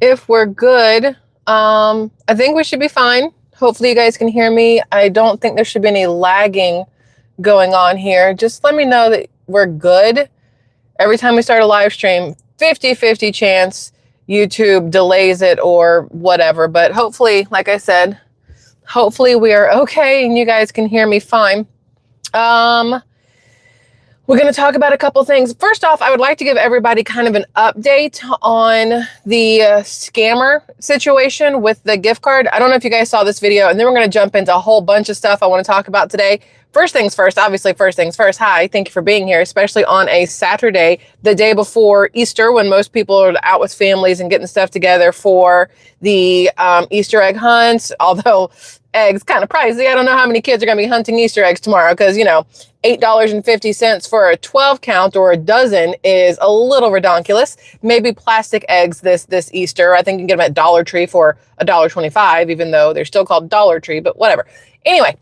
if we're good. I think we should be fine. Hopefully you guys can hear me. I don't think there should be any lagging going on here. Just let me know that we're good. Every time we start a live stream, 50-50 chance YouTube delays it or whatever. But hopefully, like I said, hopefully we are okay and you guys can hear me fine. We're going to talk about a couple things. First off, I would like to give everybody kind of an update on the scammer situation with the gift card. I don't know if you guys saw this video, and then we're going to jump into a whole bunch of stuff I want to talk about today. First things first, obviously first things first. Hi, thank you for being here, especially on a Saturday, the day before Easter, when most people are out with families and getting stuff together for the Easter egg hunts. Although eggs kind of pricey. I don't know how many kids are going to be hunting Easter eggs tomorrow because, you know, $8.50 for a 12 count or a dozen is a little redonkulous. Maybe plastic eggs this Easter. I think you can get them at Dollar Tree for $1.25, even though they're still called Dollar Tree, but whatever. Anyway,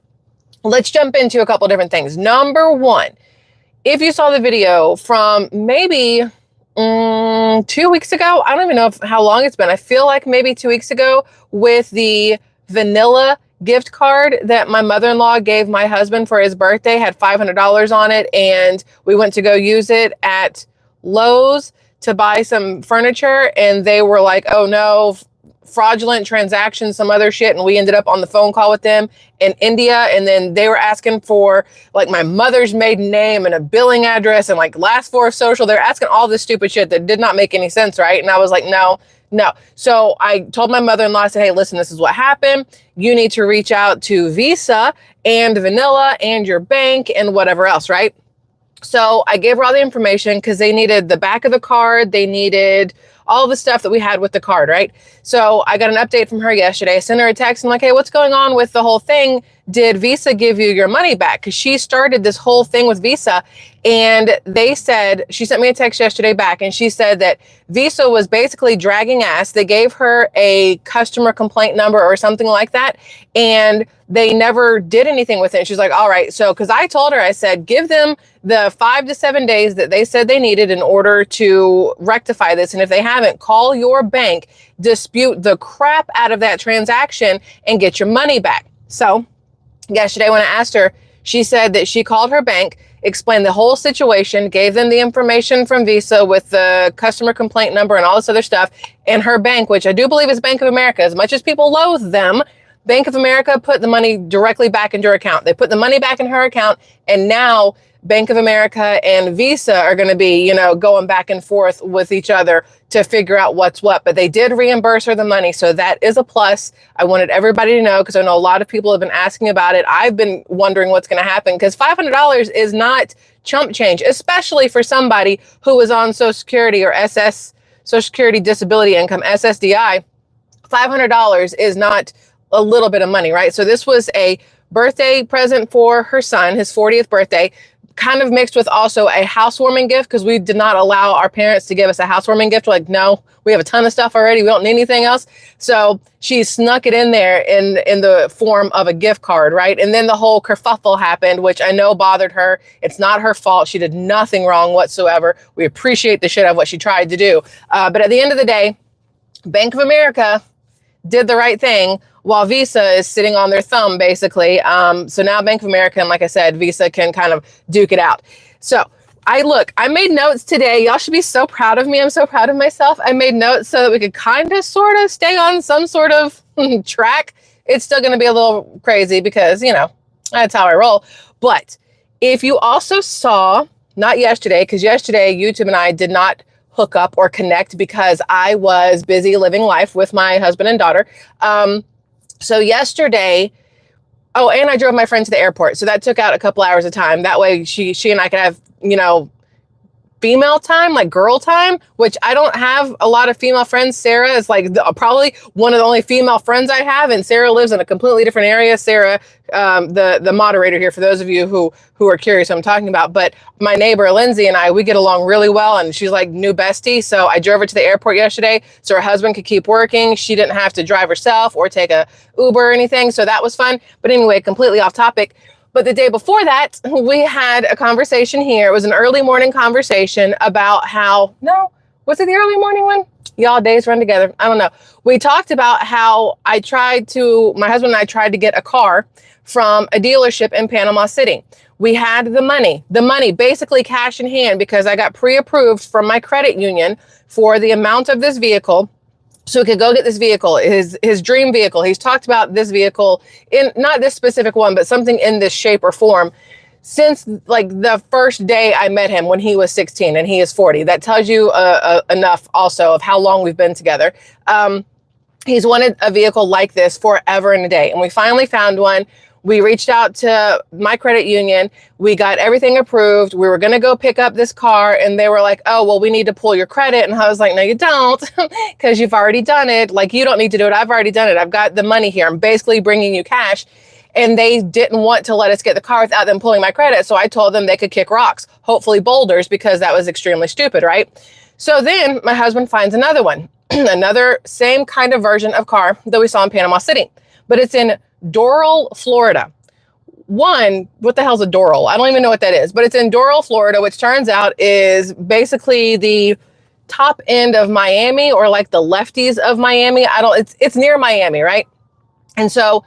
let's jump into a couple different things. Number one, if you saw the video from maybe 2 weeks ago, I don't even know how long it's been. I feel like maybe 2 weeks ago with the vanilla gift card that my mother-in-law gave my husband for his birthday, had $500 on it, and we went to go use it at Lowe's to buy some furniture, and they were like, oh no, fraudulent transaction, some other shit, and we ended up on the phone call with them in India, and then they were asking for like my mother's maiden name and a billing address and like last four of social. They're asking all this stupid shit that did not make any sense, right? And I was like, no. So I told my mother-in-law, I said, hey, listen, this is what happened. You need to reach out to Visa and Vanilla and your bank and whatever else, right? So I gave her all the information because they needed the back of the card. They needed all the stuff that we had with the card, right? So I got an update from her yesterday. I sent her a text and like, hey, what's going on with the whole thing? Did Visa give you your money back? Because she started this whole thing with Visa, and they said, she sent me a text yesterday back, and she said that Visa was basically dragging ass. They gave her a customer complaint number or something like that, and they never did anything with it. And she's like, all right. So, because I told her, I said, give them the 5 to 7 days that they said they needed in order to rectify this. And if they haven't, call your bank, dispute the crap out of that transaction, and get your money back. So yesterday when I asked her, she said that she called her bank, explained the whole situation, gave them the information from Visa with the customer complaint number and all this other stuff. And her bank, which I do believe is Bank of America, as much as people loathe them, Bank of America put the money directly back into her account. They put the money back in her account, and now Bank of America and Visa are going to be, you know, going back and forth with each other to figure out what's what. But they did reimburse her the money, so that is a plus. I wanted everybody to know because I know a lot of people have been asking about it. I've been wondering what's going to happen because $500 is not chump change, especially for somebody who is on Social Security or Social Security Disability Income, SSDI. $500 is not a little bit of money, right? So this was a birthday present for her son, his 40th birthday, kind of mixed with also a housewarming gift because we did not allow our parents to give us a housewarming gift. We're like, no, we have a ton of stuff already. We don't need anything else. So she snuck it in there in the form of a gift card, right? And then the whole kerfuffle happened, which I know bothered her. It's not her fault. She did nothing wrong whatsoever. We appreciate the shit out of what she tried to do. But at the end of the day, Bank of America did the right thing while Visa is sitting on their thumb, basically. So now Bank of America, and like I said, Visa can kind of duke it out. So I made notes today. Y'all should be so proud of me. I'm so proud of myself. I made notes so that we could kind of sort of stay on some sort of track. It's still going to be a little crazy because, you know, that's how I roll. But if you also saw, not yesterday, because yesterday YouTube and I did not hook up or connect because I was busy living life with my husband and daughter. So yesterday, oh, and I drove my friend to the airport. So that took out a couple hours of time. That way she and I could have, you know, female time, like girl time, which I don't have a lot of female friends. Sarah is like probably one of the only female friends I have. And Sarah lives in a completely different area. Sarah, the moderator here, for those of you who are curious what I'm talking about, but my neighbor, Lindsay, and I, we get along really well, and she's like new bestie. So I drove her to the airport yesterday so her husband could keep working. She didn't have to drive herself or take a Uber or anything. So that was fun. But anyway, completely off topic. But the day before that, we had a conversation here. It was an early morning conversation about how, no, Was it the early morning one? Y'all, days run together. I don't know. We talked about how my husband and I tried to get a car from a dealership in Panama City. We had the money basically cash in hand, because I got pre-approved from my credit union for the amount of this vehicle. So we could go get this vehicle, his dream vehicle. He's talked about this vehicle, in not this specific one, but something in this shape or form, since like the first day I met him when he was 16 and he is 40. That tells you enough also of how long we've been together. He's wanted a vehicle like this forever and a day. And we finally found one. We reached out to my credit union. We got everything approved. We were going to go pick up this car, and they were like, oh, well, we need to pull your credit. And I was like, no, you don't, because you've already done it. Like, you don't need to do it. I've already done it. I've got the money here. I'm basically bringing you cash. And they didn't want to let us get the car without them pulling my credit. So I told them they could kick rocks, hopefully boulders, because that was extremely stupid, right? So then my husband finds another one, another same kind of version of car that we saw in Panama City, but it's in Doral, Florida. One, what the hell's a Doral? I don't even know what that is, but it's in Doral, Florida, which turns out is basically the top end of Miami, or like the lefties of Miami. It's near Miami, right? And so,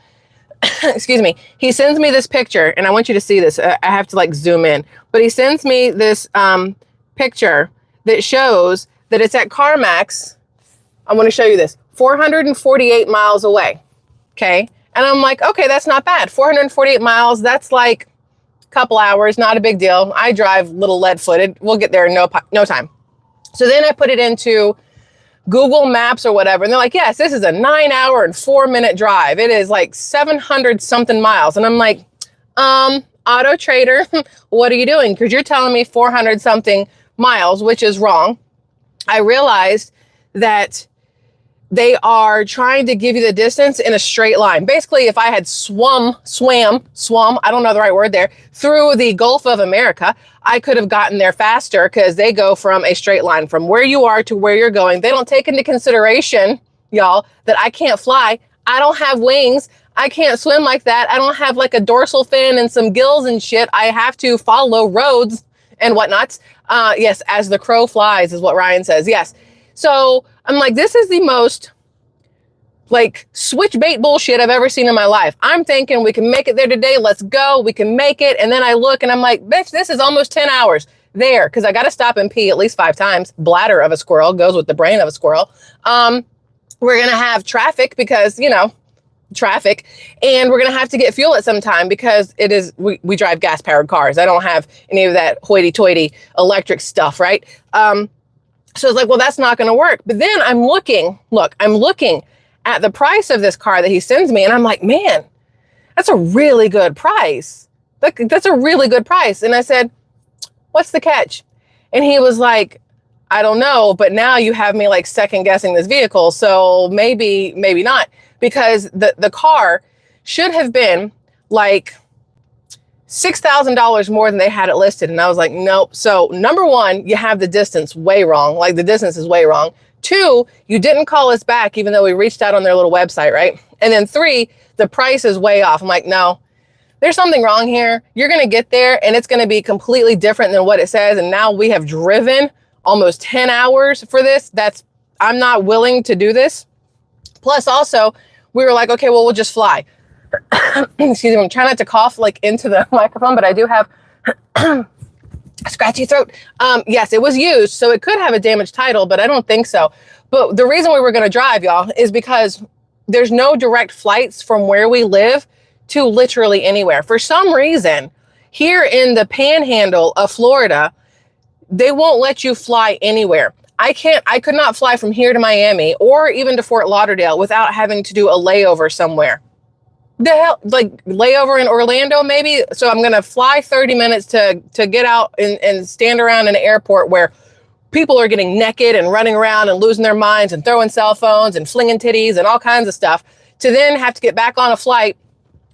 excuse me, he sends me this picture, and I want you to see this. I have to like zoom in, but he sends me this picture that shows that it's at CarMax. I want to show you this, 448 miles away. Okay. And I'm like, okay, that's not bad. 448 miles. That's like a couple hours. Not a big deal. I drive little lead footed. We'll get there in no time. So then I put it into Google Maps or whatever. And they're like, yes, this is a 9-hour and 4-minute drive. It is like 700 something miles. And I'm like, Auto Trader, what are you doing? Because you're telling me 400 something miles, which is wrong. I realized that they are trying to give you the distance in a straight line. Basically, if I had swum, I don't know the right word there, through the Gulf of America, I could have gotten there faster, because they go from a straight line from where you are to where you're going. They don't take into consideration, y'all, that I can't fly. I don't have wings. I can't swim like that. I don't have like a dorsal fin and some gills and shit. I have to follow roads and whatnots. Yes, as the crow flies is what Ryan says. Yes. So I'm like, this is the most like switch bait bullshit I've ever seen in my life. I'm thinking we can make it there today. Let's go. We can make it. And then I look and I'm like, bitch, this is almost 10 hours there, because I got to stop and pee at least 5 times. Bladder of a squirrel goes with the brain of a squirrel. We're going to have traffic because, you know, traffic, and we're going to have to get fuel at some time, because we drive gas powered cars. I don't have any of that hoity toity electric stuff. Right. So it's like, well, that's not going to work. But then I'm looking at the price of this car that he sends me, and I'm like, man, that's a really good price. That's a really good price. And I said, what's the catch? And he was like, I don't know, but now you have me like second guessing this vehicle. So maybe not, because the car should have been like $6,000 more than they had it listed. And I was like, nope. So number one, you have the distance way wrong. Like, the distance is way wrong. 2, you didn't call us back, even though we reached out on their little website, right? And then 3, the price is way off. I'm like, no, there's something wrong here. You're going to get there and it's going to be completely different than what it says. And now we have driven almost 10 hours for this. I'm not willing to do this. Plus also, we were like, okay, well, we'll just fly. Excuse me, I'm trying not to cough like into the microphone, but I do have a scratchy throat. Yes, it was used, so it could have a damaged title, but I don't think so. But the reason we were going to drive, y'all, is because there's no direct flights from where we live to literally anywhere. For some reason, here in the panhandle of Florida, they won't let you fly anywhere. I could not fly from here to Miami or even to Fort Lauderdale without having to do a layover somewhere. The hell, like layover in Orlando, maybe. So I'm going to fly 30 minutes to get out and stand around in an airport where people are getting naked and running around and losing their minds and throwing cell phones and flinging titties and all kinds of stuff, to then have to get back on a flight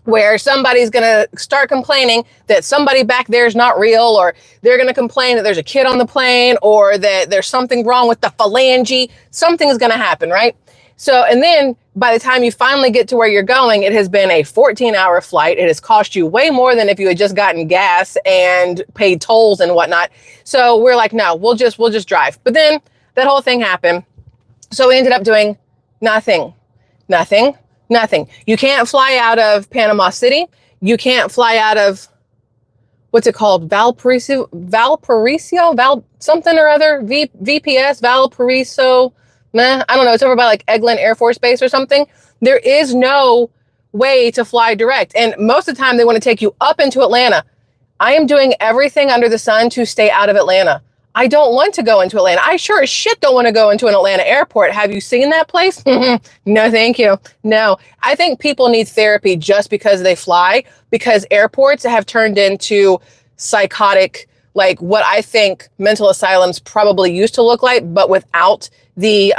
where somebody's going to start complaining that somebody back there is not real, or they're going to complain that there's a kid on the plane, or that there's something wrong with the phalange. Something's going to happen, right? So, and then by the time you finally get to where you're going, it has been a 14-hour flight. It has cost you way more than if you had just gotten gas and paid tolls and whatnot. So we're like, no, we'll just drive. But then that whole thing happened. So we ended up doing nothing. You can't fly out of Panama City. You can't fly out of, what's it called? Valparaiso, something or other, VPS, Valparaiso. Nah, I don't know. It's over by like Eglin Air Force Base or something. There is no way to fly direct. And most of the time they want to take you up into Atlanta. I am doing everything under the sun to stay out of Atlanta. I don't want to go into Atlanta. I sure as shit don't want to go into an Atlanta airport. Have you seen that place? No, thank you. No, I think people need therapy just because they fly, because airports have turned into psychotic, like what I think mental asylums probably used to look like, but without the,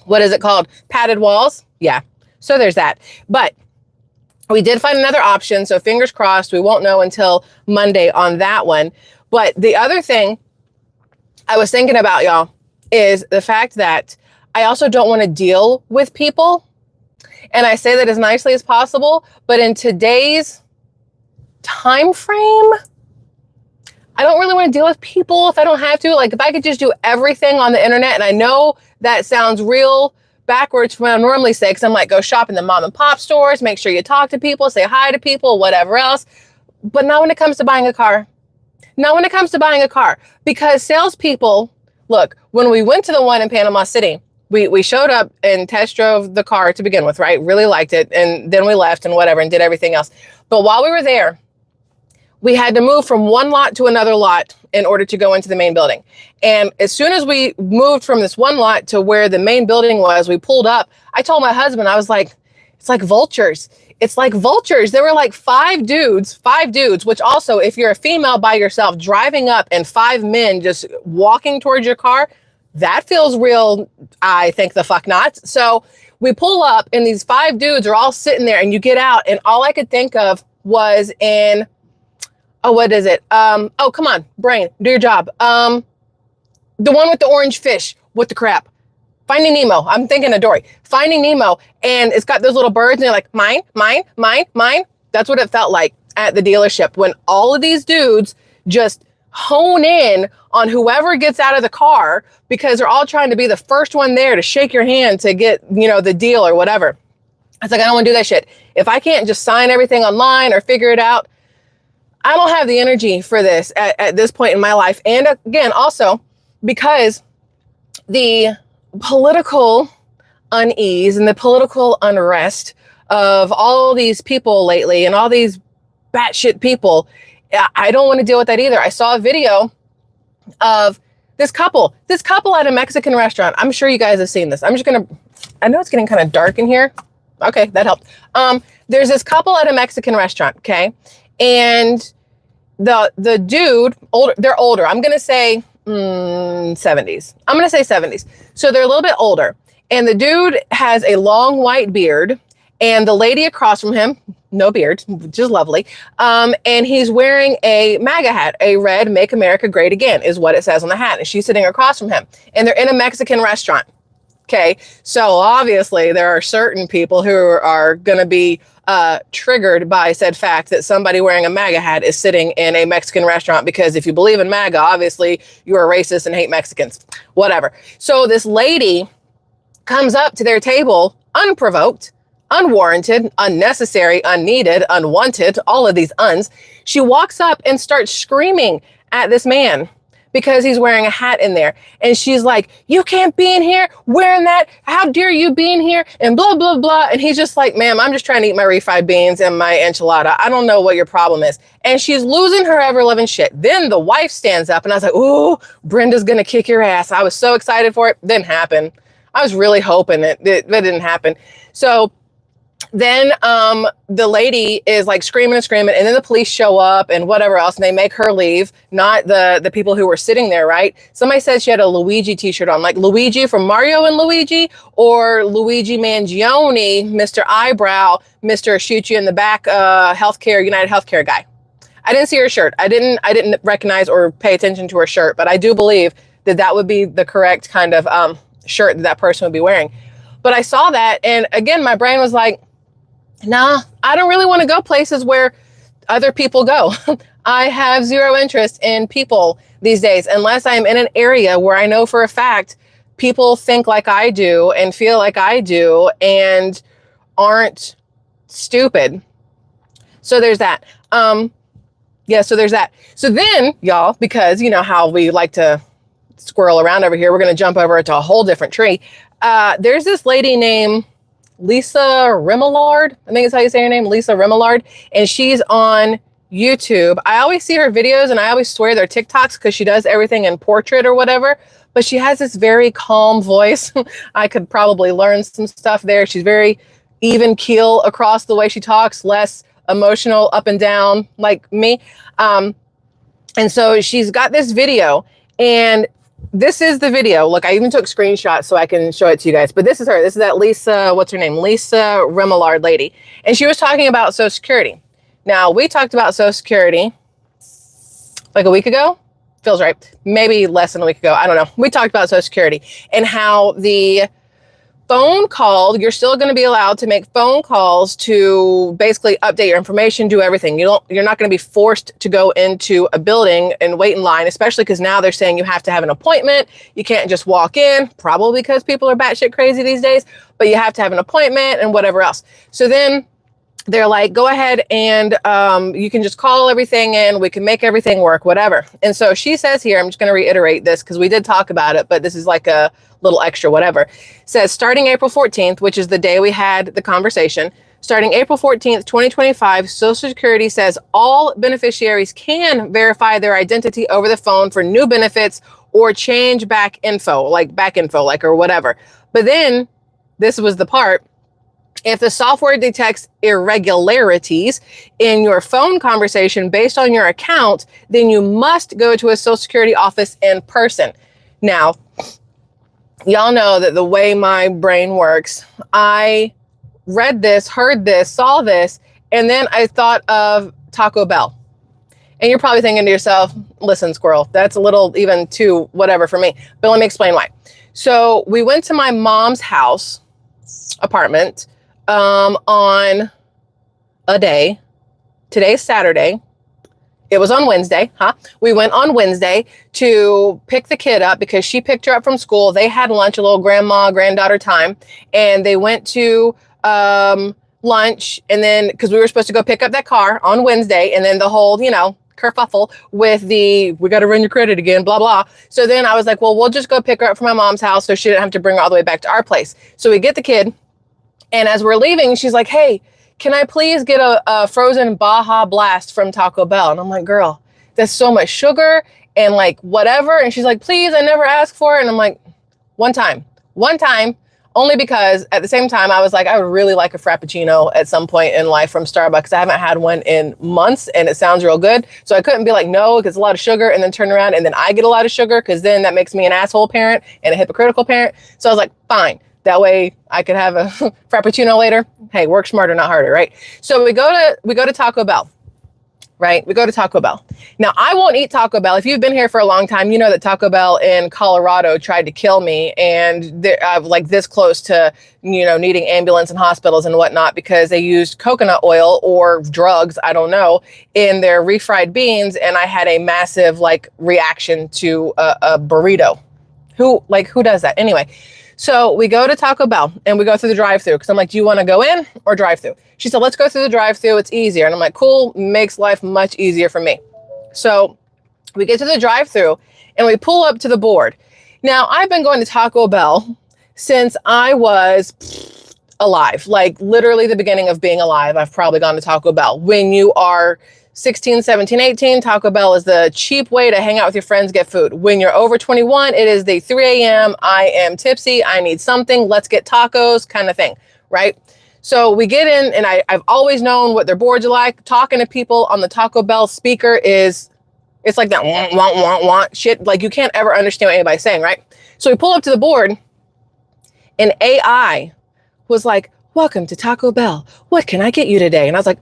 what is it called? Padded walls. Yeah. So there's that. But we did find another option. So fingers crossed, we won't know until Monday on that one. But the other thing I was thinking about, y'all, is the fact that I also don't want to deal with people. And I say that as nicely as possible. But in today's time frame, I don't really want to deal with people if I don't have to. Like if I could just do everything on the internet, and I know that sounds real backwards from what I normally say, because I'm like, go shop in the mom and pop stores, make sure you talk to people, say hi to people, whatever else. But not when it comes to buying a car. Not when it comes to buying a car, because salespeople, look, when we went to the one in Panama City, we showed up and test drove the car to begin with, right? Really liked it. And then we left and whatever and did everything else. But while we were there, we had to move from one lot to another lot in order to go into the main building. And as soon as we moved from this one lot to where the main building was, we pulled up. I told my husband, I was like, it's like vultures. It's like vultures. There were like five dudes, which also, if you're a female by yourself driving up and five men just walking towards your car, that feels real. I think the fuck not. So we pull up and these five dudes are all sitting there, and you get out, and all I could think of was in, oh, what is it? Oh, come on, brain, do your job. The one with the orange fish. What the crap? Finding Nemo. I'm thinking of Dory. Finding Nemo. And it's got those little birds, and they're like, mine, mine, mine, mine. That's what it felt like at the dealership when all of these dudes just hone in on whoever gets out of the car, because they're all trying to be the first one there to shake your hand to get, you know, the deal or whatever. It's like, I don't want to do that shit. If I can't just sign everything online or figure it out, I don't have the energy for this at this point in my life. And again, also because the political unease and the political unrest of all these people lately and all these batshit people, I don't want to deal with that either. I saw a video of this couple at a Mexican restaurant. I'm sure you guys have seen this. I know it's getting kind of dark in here. Okay, that helped. There's this couple at a Mexican restaurant, okay? And the dude, they're older. I'm going to say 70s. I'm going to say 70s. So they're a little bit older. And the dude has a long white beard, and the lady across from him, no beard, which is lovely. And he's wearing a MAGA hat, a red Make America Great Again is what it says on the hat. And she's sitting across from him, and they're in a Mexican restaurant. Okay. So obviously there are certain people who are going to be triggered by said fact that somebody wearing a MAGA hat is sitting in a Mexican restaurant, because if you believe in MAGA, obviously you are racist and hate Mexicans, whatever. So this lady comes up to their table unprovoked, unwarranted, unnecessary, unneeded, unwanted, all of these uns. She walks up and starts screaming at this man because he's wearing a hat in there. And she's like, you can't be in here wearing that. How dare you be in here? And blah, blah, blah. And he's just like, ma'am, I'm just trying to eat my refried beans and my enchilada. I don't know what your problem is. And she's losing her ever loving shit. Then the wife stands up, and I was like, ooh, Brenda's going to kick your ass. I was so excited for it. Didn't happen. I was really hoping it didn't happen. So then the lady is like screaming and screaming, and then the police show up and whatever else, and they make her leave, not the people who were sitting there, right? Somebody said she had a Luigi t-shirt on, like Luigi from Mario and Luigi, or Luigi Mangione, Mr. Eyebrow, Mr. Shoot You in the Back, healthcare, United Healthcare guy. I didn't see her shirt. I didn't recognize or pay attention to her shirt, but I do believe that would be the correct kind of shirt that person would be wearing. But I saw that, and again, my brain was like, nah, I don't really want to go places where other people go. I have zero interest in people these days, unless I'm in an area where I know for a fact people think like I do and feel like I do and aren't stupid. So there's that. Yeah, so there's that. So then, y'all, because you know how we like to squirrel around over here, we're going to jump over to a whole different tree. There's this lady named Lisa Remillard. I think it's how you say her name, Lisa Remillard. And she's on YouTube. I always see her videos and I always swear they're TikToks because she does everything in portrait or whatever. But she has this very calm voice. I could probably learn some stuff there. She's very even keel across the way she talks, less emotional up and down like me. And so she's got this video, and this is the video. Look, I even took screenshots so I can show it to you guys. But this is her. This is that Lisa, what's her name? Lisa Remillard lady. And she was talking about Social Security. Now, we talked about Social Security like a week ago. Feels right. Maybe less than a week ago. I don't know. We talked about Social Security and how the phone call, you're still going to be allowed to make phone calls to basically update your information, do everything. You're not going to be forced to go into a building and wait in line, especially because now they're saying you have to have an appointment. You can't just walk in, probably because people are batshit crazy these days, but you have to have an appointment and whatever else. So then they're like, go ahead and you can just call everything in. We can make everything work, whatever. And so she says here, I'm just going to reiterate this because we did talk about it, but this is like a little extra, whatever. Says starting April 14th, which is the day we had the conversation, starting April 14th, 2025, Social Security says all beneficiaries can verify their identity over the phone for new benefits or change back info, or whatever. But then this was the part. If the software detects irregularities in your phone conversation based on your account, then you must go to a Social Security office in person. Now, y'all know that the way my brain works, I read this, heard this, saw this, and then I thought of Taco Bell. And you're probably thinking to yourself, listen, squirrel, that's a little even too whatever for me. But let me explain why. So we went to my mom's house apartment on a day. Today's Saturday. It was on Wednesday, We went on Wednesday to pick the kid up because she picked her up from school. They had lunch, a little granddaughter time, and they went to lunch, and then because we were supposed to go pick up that car on Wednesday, and then the whole, kerfuffle with we got to run your credit again, blah, blah. So then I was like, well, we'll just go pick her up from my mom's house so she didn't have to bring her all the way back to our place. So we get the kid, and as we're leaving, she's like, hey, can I please get a frozen Baja Blast from Taco Bell? And I'm like, girl, that's so much sugar and like whatever. And she's like, please, I never asked for it. And I'm like, one time, only because at the same time, I was like, I would really like a Frappuccino at some point in life from Starbucks. I haven't had one in months and it sounds real good. So I couldn't be like, no, because it's a lot of sugar, and then turn around and then I get a lot of sugar because then that makes me an asshole parent and a hypocritical parent. So I was like, fine. That way I could have a Frappuccino later. Hey, work smarter, not harder, right? So we go to Taco Bell, right? We go to Taco Bell. Now, I won't eat Taco Bell. If you've been here for a long time, you know that Taco Bell in Colorado tried to kill me, and I'm like this close to, needing ambulance and hospitals and whatnot because they used coconut oil or drugs, I don't know, in their refried beans, and I had a massive reaction to a burrito. Who does that? Anyway. So we go to Taco Bell and we go through the drive-thru because I'm like, do you want to go in or drive-thru? She said, let's go through the drive-thru. It's easier. And I'm like, cool, makes life much easier for me. So we get to the drive-thru and we pull up to the board. Now, I've been going to Taco Bell since I was alive, like literally the beginning of being alive. I've probably gone to Taco Bell. When you are 16, 17, 18, Taco Bell is the cheap way to hang out with your friends, get food. When you're over 21, it is the 3 a.m. I am tipsy. I need something. Let's get tacos kind of thing, right? So we get in, and I've always known what their boards are like. Talking to people on the Taco Bell speaker it's like that want shit. Like you can't ever understand what anybody's saying, right? So we pull up to the board, and AI was like, welcome to Taco Bell. What can I get you today? And I was like,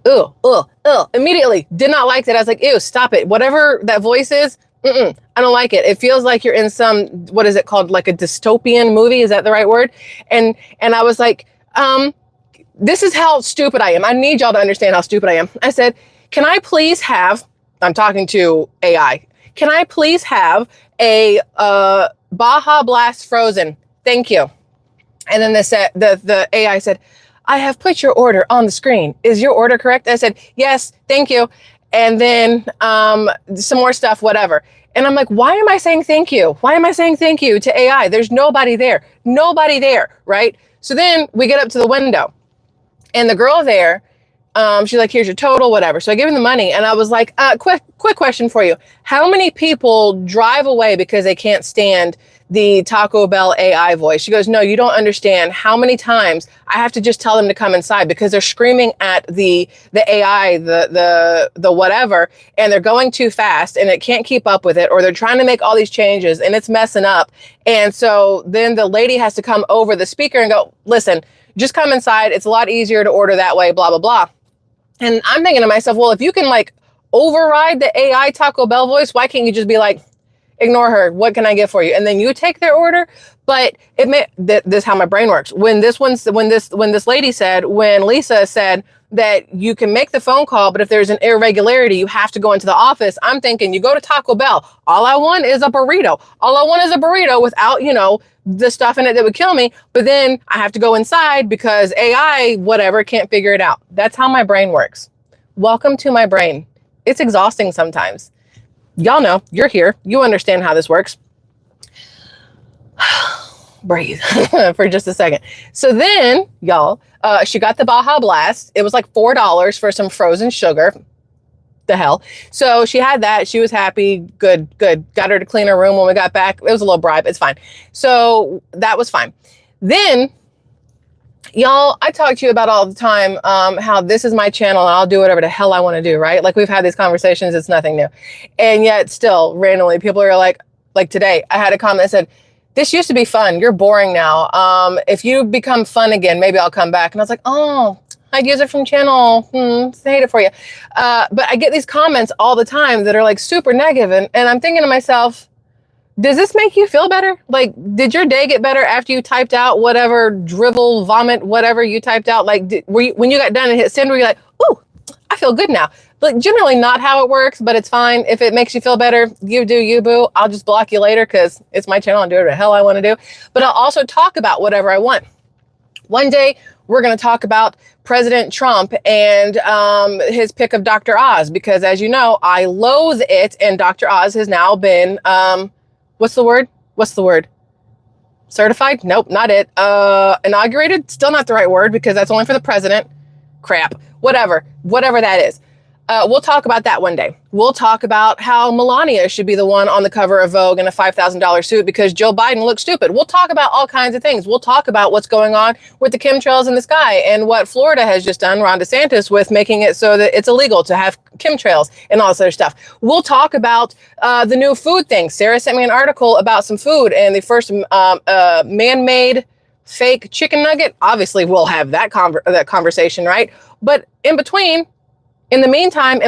immediately did not like that. I was like, ew, stop it. Whatever that voice is, I don't like it. It feels like you're in some, what is it called? Like a dystopian movie. Is that the right word? And I was like, this is how stupid I am. I need y'all to understand how stupid I am. I said, can I please have I'm talking to AI. Can I please have a Baja Blast frozen? Thank you. And then the AI said, I have put your order on the screen. Is your order correct? I said, yes, thank you. And then some more stuff, whatever. And I'm like, why am I saying thank you? Why am I saying thank you to AI? There's nobody there. Nobody there, right? So then we get up to the window. And the girl there, she's like, here's your total, whatever. So I give him the money. And I was like, quick question for you. How many people drive away because they can't stand the Taco Bell AI voice? She goes, no, you don't understand how many times I have to just tell them to come inside because they're screaming at the AI, the whatever, and they're going too fast and it can't keep up with it, or they're trying to make all these changes and it's messing up. And so then the lady has to come over the speaker and go, listen, just come inside. It's a lot easier to order that way, blah, blah, blah. And I'm thinking to myself, well, if you can like override the AI Taco Bell voice, why can't you just be like, ignore her, what can I get for you? And then you take their order. But it may, this is how my brain works. When this lady said, when Lisa said that you can make the phone call, but if there's an irregularity, you have to go into the office. I'm thinking, you go to Taco Bell. All I want is a burrito. All I want is a burrito without, the stuff in it that would kill me. But then I have to go inside because AI, whatever, can't figure it out. That's how my brain works. Welcome to my brain. It's exhausting sometimes. Y'all know, you're here. You understand how this works. Breathe for just a second. So then, y'all, she got the Baja Blast. It was like $4 for some frozen sugar. The hell. So she had that. She was happy. Good. Got her to clean her room when we got back. It was a little bribe. It's fine. So that was fine. Then, y'all, I talk to you about all the time how this is my channel and I'll do whatever the hell I want to do, right? Like we've had these conversations. It's nothing new. And yet still randomly people are like today I had a comment that said, this used to be fun. You're boring now. If you become fun again, maybe I'll come back. And I was like, oh, I'd use it from channel. Hate it for you. But I get these comments all the time that are like super negative. And I'm thinking to myself, does this make you feel better? Like, did your day get better after you typed out whatever drivel, vomit, whatever you typed out? Like, when you got done and hit send, were you like, ooh, I feel good now? But generally not how it works, but it's fine. If it makes you feel better, you do you, boo. I'll just block you later because it's my channel and do whatever the hell I want to do. But I'll also talk about whatever I want. One day, we're going to talk about President Trump and his pick of Dr. Oz, because as you know, I loathe it. And Dr. Oz has now been, what's the word? Certified? Nope, not it. Inaugurated? Still not the right word because that's only for the president. Crap. Whatever that is. We'll talk about that one day. We'll talk about how Melania should be the one on the cover of Vogue in a $5,000 suit because Joe Biden looks stupid. We'll talk about all kinds of things. We'll talk about what's going on with the chemtrails in the sky and what Florida has just done, Ron DeSantis, with making it so that it's illegal to have chemtrails and all this other stuff. We'll talk about the new food thing. Sarah sent me an article about some food and the first man-made fake chicken nugget. Obviously, we'll have that conversation, right? But in between time,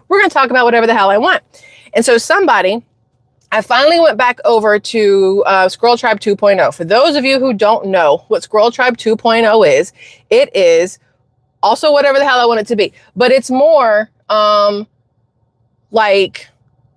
we're going to talk about whatever the hell I want. And so I finally went back over to SquirrelTribe 2.0. For those of you who don't know what SquirrelTribe 2.0 is, it is also whatever the hell I want it to be. But it's more like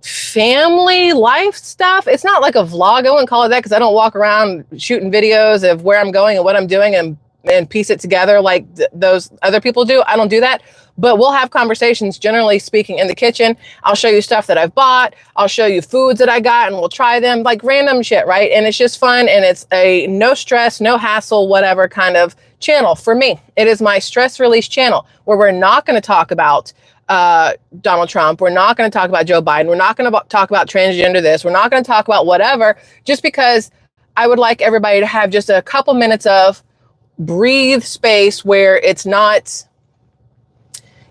family life stuff. It's not like a vlog. I wouldn't call it that because I don't walk around shooting videos of where I'm going and what I'm doing and piece it together like those other people do. I don't do that. But we'll have conversations, generally speaking, in the kitchen. I'll show you stuff that I've bought. I'll show you foods that I got, and we'll try them, like random shit, right? And it's just fun, and it's a no stress, no hassle, whatever kind of channel. For me, it is my stress release channel where we're not going to talk about Donald Trump. We're not going to talk about Joe Biden. We're not going to talk about transgender this. We're not going to talk about whatever, just because I would like everybody to have just a couple minutes of breathe space where it's not...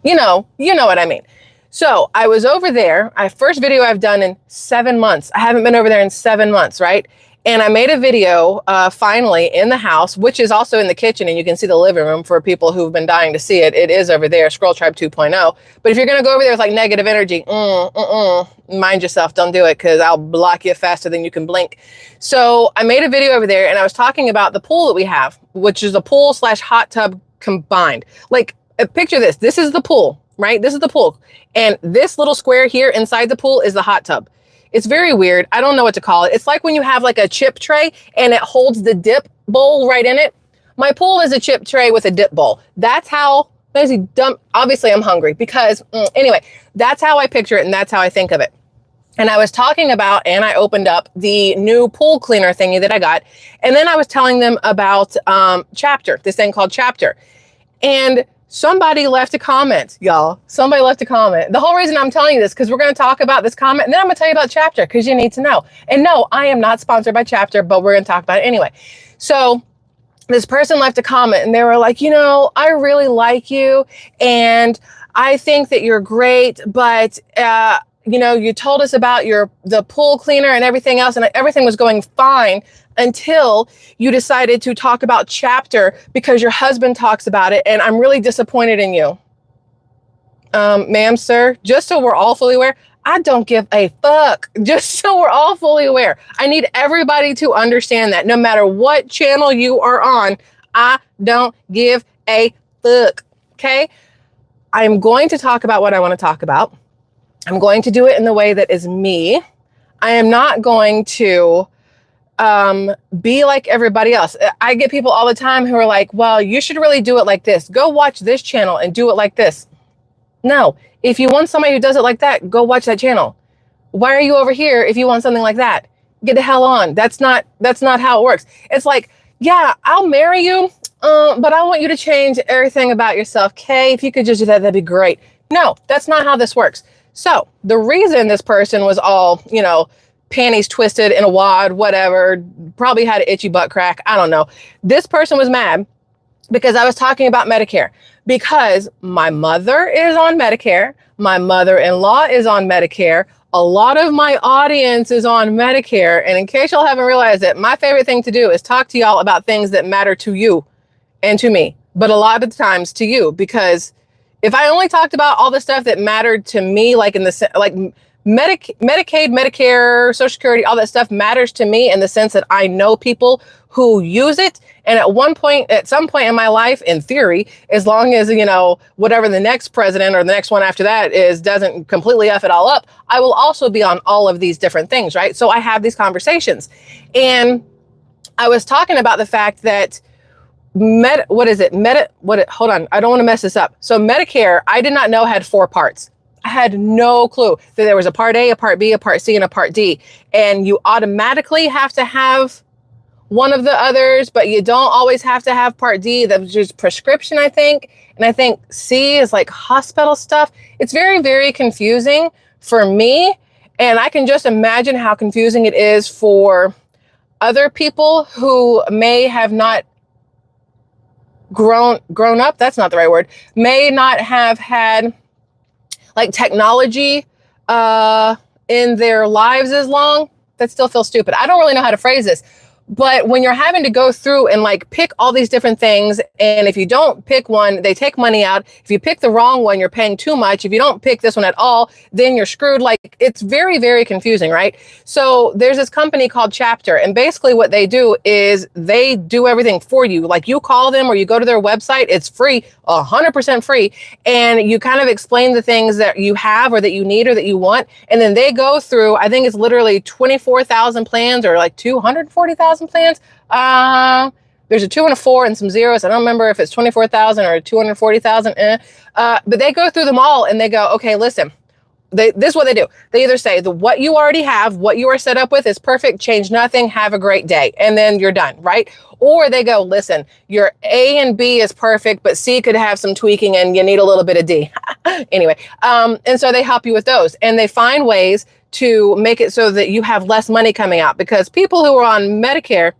You know what I mean. So I was over there. First video I've done in 7 months. I haven't been over there in 7 months, right? And I made a video finally in the house, which is also in the kitchen. And you can see the living room for people who've been dying to see it. It is over there, SquirrelTribe 2.0. But if you're going to go over there with like negative energy, mind yourself. Don't do it because I'll block you faster than you can blink. So I made a video over there and I was talking about the pool that we have, which is a pool / hot tub combined. Like, picture this. This is the pool. right? This is the pool. And this little square here inside the pool is the hot tub. It's very weird. I don't know what to call it. It's like when you have like a chip tray and it holds the dip bowl right in it. My pool is a chip tray with a dip bowl. That's how, dumb. Obviously I'm hungry because anyway, that's how I picture it and that's how I think of it. And I was talking about, and I opened up the new pool cleaner thingy that I got. And then I was telling them about Chapter, this thing called Chapter. And somebody left a comment, y'all. Somebody left a comment. The whole reason I'm telling you this, because we're going to talk about this comment, and then I'm going to tell you about Chapter, because you need to know. And no, I am not sponsored by Chapter, but we're going to talk about it anyway. So this person left a comment, and they were like, you know, I really like you, and I think that you're great, but you know, you told us about the pool cleaner and everything else, and everything was going fine until you decided to talk about Chapter because your husband talks about it, and I'm really disappointed in you. Ma'am, sir, just so we're all fully aware, I don't give a fuck. Just so we're all fully aware. I need everybody to understand that no matter what channel you are on, I don't give a fuck, okay? I'm going to talk about what I want to talk about. I'm going to do it in the way that is me. I am not going to be like everybody else. I get people all the time who are like, well, you should really do it like this. Go watch this channel and do it like this. No, if you want somebody who does it like that, go watch that channel. Why are you over here if you want something like that? Get the hell on. That's not how it works. It's like, yeah, I'll marry you, but I want you to change everything about yourself. Okay, if you could just do that, that'd be great. No, that's not how this works. So the reason this person was all, you know, panties twisted in a wad, whatever, probably had an itchy butt crack. I don't know. This person was mad because I was talking about Medicare, because my mother is on Medicare. My mother-in-law is on Medicare. A lot of my audience is on Medicare. And in case y'all haven't realized it, my favorite thing to do is talk to y'all about things that matter to you and to me, but a lot of the times to you, because if I only talked about all the stuff that mattered to me, like in the, like Medicaid, Medicare, Social Security, all that stuff matters to me in the sense that I know people who use it. And at some point in my life, in theory, as long as, you know, whatever the next president or the next one after that is, doesn't completely F it all up, I will also be on all of these different things, right? So I have these conversations. And I was talking about the fact that hold on, I don't want to mess this up. So Medicare, I did not know had 4 parts. I had no clue that there was a part A, a part B, a part C, and a part D. And you automatically have to have one of the others, but you don't always have to have part D. That's just prescription, I think. And I think C is like hospital stuff. It's very, very confusing for me. And I can just imagine how confusing it is for other people who may have not grown up, that's not the right word, may not have had like technology in their lives as long. That still feels stupid. I don't really know how to phrase this. But when you're having to go through and like pick all these different things, and if you don't pick one, they take money out. If you pick the wrong one, you're paying too much. If you don't pick this one at all, then you're screwed. Like, it's very, very confusing, right? So there's this company called Chapter, and basically what they do is they do everything for you. Like, you call them or you go to their website, it's free, 100% free. And you kind of explain the things that you have or that you need or that you want. And then they go through, I think it's literally 24,000 plans or like 240,000 plans. There's a 2 and a 4 and some zeros. I don't remember if it's 24,000 or 240,000. But they go through them all and they go, okay, listen, this is what they do. They either say what you already have, what you are set up with is perfect, change nothing, have a great day. And then you're done, right? Or they go, listen, your A and B is perfect, but C could have some tweaking and you need a little bit of D. Anyway, and so they help you with those, and they find ways to make it so that you have less money coming out, because people who are on Medicare,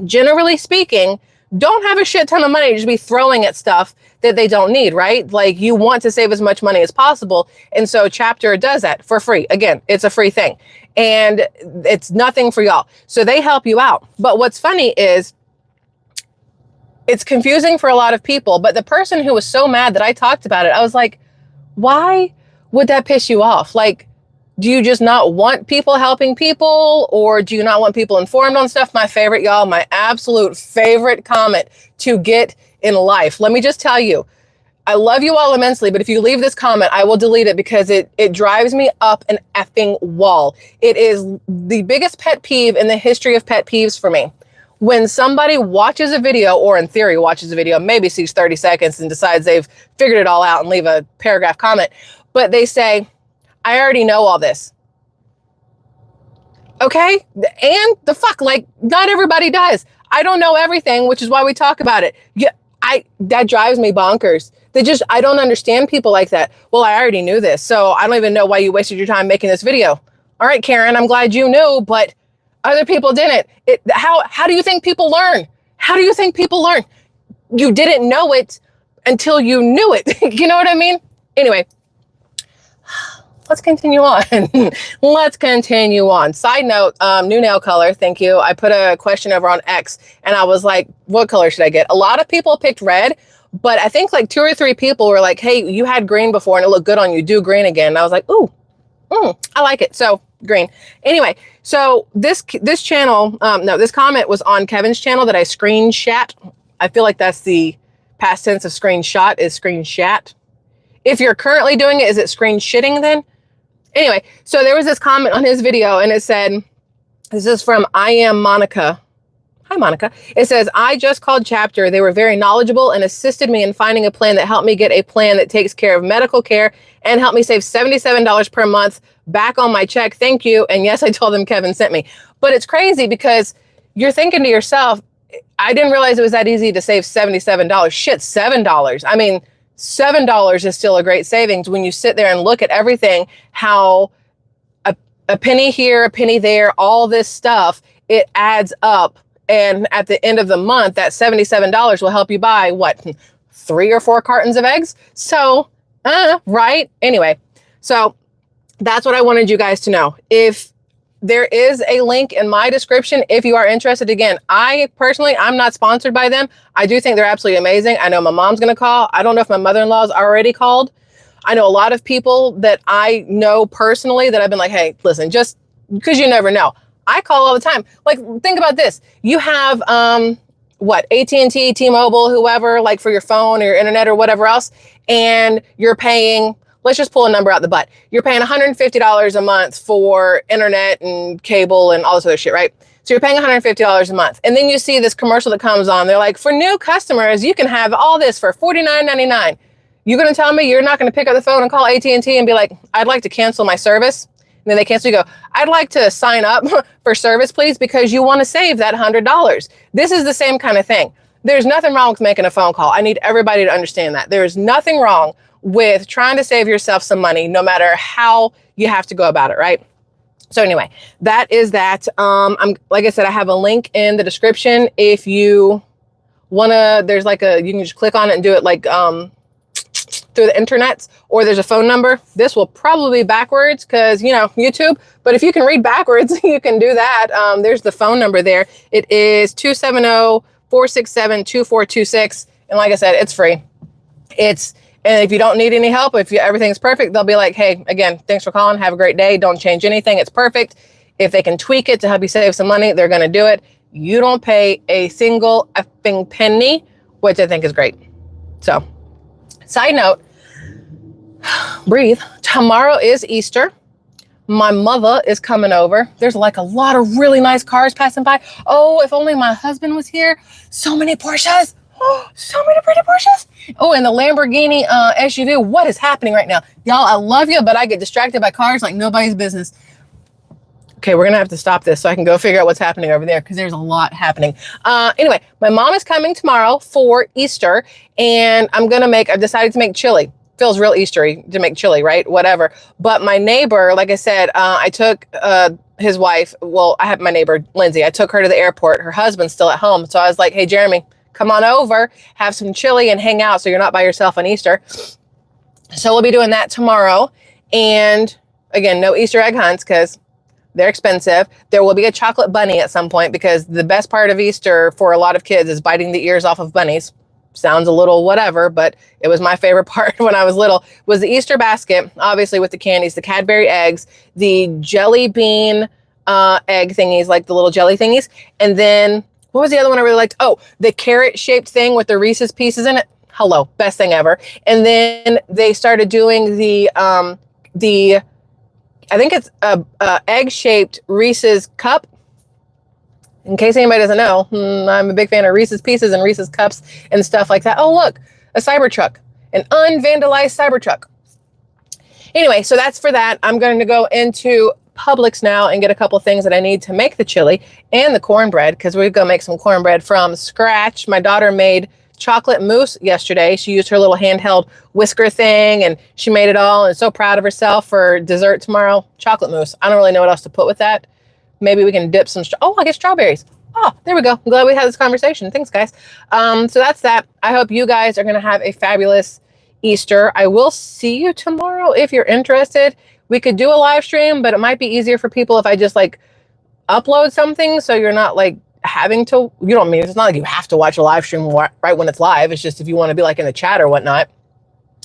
generally speaking, don't have a shit ton of money to just be throwing at stuff that they don't need, right? Like, you want to save as much money as possible. And so Chapter does that for free. Again, it's a free thing and it's nothing for y'all. So they help you out. But what's funny is it's confusing for a lot of people. But the person who was so mad that I talked about it, I was like, why would that piss you off? Like, do you just not want people helping people, or do you not want people informed on stuff? My favorite, y'all, my absolute favorite comment to get in life. Let me just tell you, I love you all immensely, but if you leave this comment, I will delete it because it drives me up an effing wall. It is the biggest pet peeve in the history of pet peeves for me. When somebody watches a video, or in theory watches a video, maybe sees 30 seconds and decides they've figured it all out and leave a paragraph comment, but they say, I already know all this. Okay? And the fuck, like, not everybody does. I don't know everything, which is why we talk about it. Yeah, that drives me bonkers. I don't understand people like that. Well, I already knew this, so I don't even know why you wasted your time making this video. All right, Karen, I'm glad you knew, but other people didn't. How do you think people learn? How do you think people learn? You didn't know it until you knew it. You know what I mean? Anyway, let's continue on. Let's continue on. Side note, new nail color. Thank you. I put a question over on X and I was like, what color should I get? A lot of people picked red, but I think like 2 or 3 people were like, hey, you had green before and it looked good on you. Do green again. And I was like, ooh, I like it. So green. Anyway, so this channel, no, this comment was on Kevin's channel that I screenshot. I feel like that's the past tense of screenshot is screenshot. If you're currently doing it, is it screen shitting then? Anyway, so there was this comment on his video and it said, this is from I Am Monica. Hi, Monica. It says, I just called Chapter. They were very knowledgeable and assisted me in finding a plan that helped me get a plan that takes care of medical care and helped me save $77 per month back on my check. Thank you. And yes, I told them Kevin sent me. But it's crazy because you're thinking to yourself, I didn't realize it was that easy to save $77. Shit, $7. I mean, $7 is still a great savings when you sit there and look at everything, how a penny here, a penny there, all this stuff, it adds up. And at the end of the month, that $77 will help you buy, what, 3 or 4 cartons of eggs? So, right? Anyway, so that's what I wanted you guys to know. If there is a link in my description, if you are interested. Again, I personally, I'm not sponsored by them. I do think they're absolutely amazing. I know my mom's going to call. I don't know if my mother-in-law's already called. I know a lot of people that I know personally that I've been like, hey, listen, just because you never know. I call all the time. Like, think about this. You have, what, AT&T, T-Mobile, whoever, like for your phone or your internet or whatever else, and you're paying, let's just pull a number out the butt. You're paying $150 a month for internet and cable and all this other shit, right? So you're paying $150 a month. And then you see this commercial that comes on. They're like, for new customers, you can have all this for $49.99. You're going to tell me you're not going to pick up the phone and call AT&T and be like, I'd like to cancel my service? And then they cancel, you go, I'd like to sign up for service, please, because you want to save that $100. This is the same kind of thing. There's nothing wrong with making a phone call. I need everybody to understand that. There is nothing wrong with trying to save yourself some money, no matter how you have to go about it, right? So anyway, that is that. Like I said, I have a link in the description. If you want to, there's like you can just click on it and do it like, through the internets, or there's a phone number. This will probably be backwards because, you know, YouTube, but if you can read backwards, you can do that. There's the phone number there. It is 270-467-2426. And like I said, it's free. And if you don't need any help, if everything's perfect, they'll be like, hey, again, thanks for calling. Have a great day. Don't change anything. It's perfect. If they can tweak it to help you save some money, they're going to do it. You don't pay a single effing penny, which I think is great. So, side note, breathe. Tomorrow is Easter. My mother is coming over. There's like a lot of really nice cars passing by. Oh, if only my husband was here. So many Porsches. Oh, so many pretty Porsches. Oh, and the Lamborghini SUV. What is happening right now? Y'all, I love you, but I get distracted by cars like nobody's business. Okay, we're going to have to stop this so I can go figure out what's happening over there because there's a lot happening. Anyway, my mom is coming tomorrow for Easter, and I've decided to make chili. Feels real Eastery to make chili, right? Whatever. But my neighbor, like I said, I took his wife. Well, I have my neighbor, Lindsay. I took her to the airport. Her husband's still at home. So I was like, hey, Jeremy, come on over, have some chili and hang out so you're not by yourself on Easter. So we'll be doing that tomorrow. And again, no Easter egg hunts because they're expensive. There will be a chocolate bunny at some point because the best part of Easter for a lot of kids is biting the ears off of bunnies. Sounds a little whatever, but it was my favorite part when I was little, was the Easter basket, obviously with the candies, the Cadbury eggs, the jelly bean egg thingies, like the little jelly thingies. And then what was the other one I really liked? Oh, the carrot shaped thing with the Reese's pieces in it. Hello, best thing ever. And then they started doing the I think it's a egg-shaped Reese's cup. In case anybody doesn't know, I'm a big fan of Reese's Pieces and Reese's Cups and stuff like that. Oh, look, a Cybertruck, an unvandalized Cybertruck. Anyway, so that's for that. I'm going to go into Publix now and get a couple things that I need to make the chili and the cornbread, because we're going to make some cornbread from scratch. My daughter made chocolate mousse yesterday. She used her little handheld whisker thing and she made it all, and so proud of herself. For dessert tomorrow, chocolate mousse. I don't really know what else to put with that. Maybe we can dip some, I get strawberries. Oh, there we go. I'm glad we had this conversation. Thanks, guys. So that's that. I hope you guys are going to have a fabulous Easter. I will see you tomorrow if you're interested. We could do a live stream, but it might be easier for people if I just like upload something, so you're not like having to, it's not like you have to watch a live stream right when it's live. It's just if you want to be like in the chat or whatnot.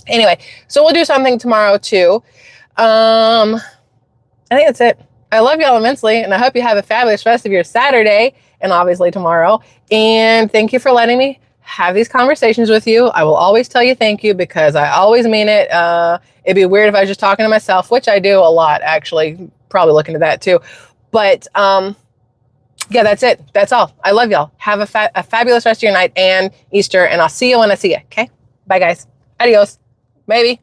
Anyway, so we'll do something tomorrow too. I think that's it. I love y'all immensely, and I hope you have a fabulous rest of your Saturday and obviously tomorrow. And thank you for letting me have these conversations with you. I will always tell you thank you, because I always mean it. It'd be weird if I was just talking to myself, which I do a lot, actually. Probably look into that too. But yeah, that's it. That's all. I love y'all. Have a fabulous rest of your night and Easter, and I'll see you when I see you. Okay? Bye, guys. Adios. Maybe.